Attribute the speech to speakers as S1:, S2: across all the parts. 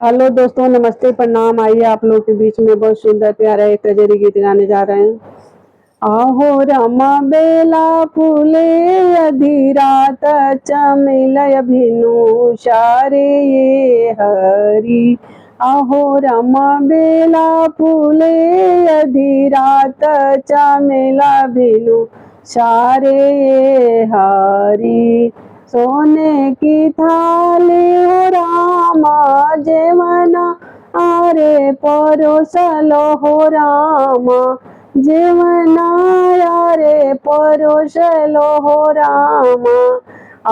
S1: Hello दोस्तों, नमस्ते, प्रणाम। आइए आप लोग के बीच में बहुत सुंदर प्यारा एक कजरी गीत गाने जा रहे हैं। आहो रमा बेला फूले अधीरात चमेलय भिनु शारे ये हरी। आहो रमा बेला फूले अधीरात चमेला भिनु शारे ये हरी। सोने की थाली हो रामा जेवना आरे परोसलो हो रामा जेवना रे परोसलो हो रामा।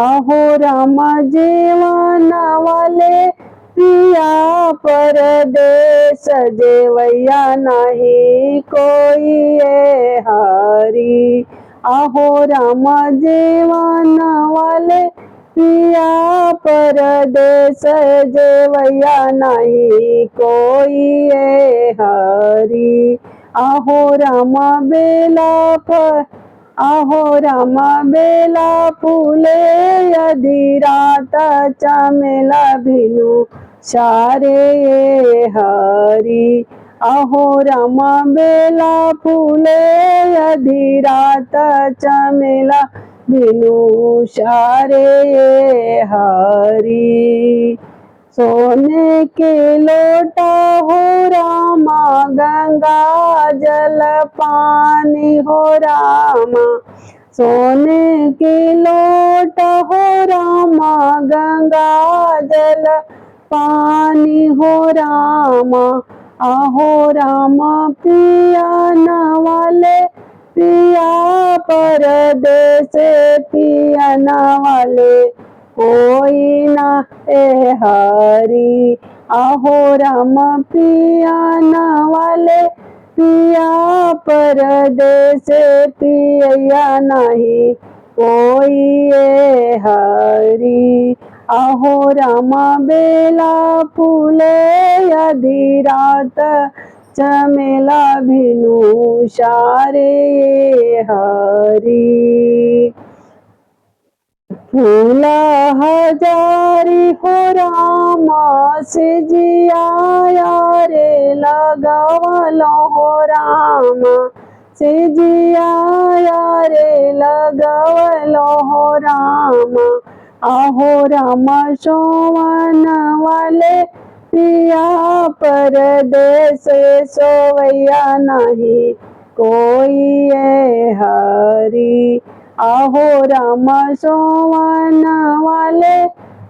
S1: आहो रामा जेवना वाले पिया परदेस जेवैया नहीं कोई ये हरी। आहो रामा जेवना वाले पिया परदेस जेवैया नहीं कोई ये हरी। आहो रामा बेला पर आहो रामा बेला फूले अधीरात चमेला भिनु शारे ये हरी। आहो रामा बेला फूले अधीरात चमेला भिनु शारे ये हरी। सोने के लोटा हो रामा गंगा जल पानी हो रामा। सोने के लोटा हो रामा गंगा जल पानी हो रामा। आहो रामा पिया न वाले पिया परदेस पिया न वाले कोई ना ए हरी। आहो राम पिया न वाले पिया परदेस पिया नहीं कोई ए हरी। आहो रामा बेला फूले अधीरात चमेला भिनु शारे हरी। फूला हजारी हो रामा से जिया रे लगावलो हो रामा से जिया रे लगावलो हो रामा। आहो रामा सोवन वाले पिया परदेस सोवैया नहीं कोई ये हरी। आहो रामा सोवन वाले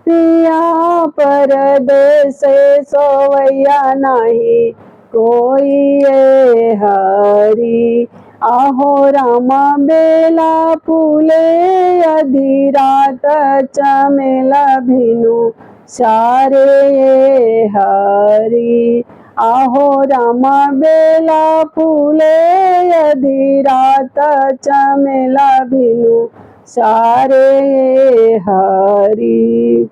S1: पिया परदेस सोवैया नहीं कोई ये हरी। आहो रामा बेला फूले अधीरात चमेला भिनु शारे ये हरी। आहो रामा बेला फूले अधीरात चमेला भिनु शारे ये हरी।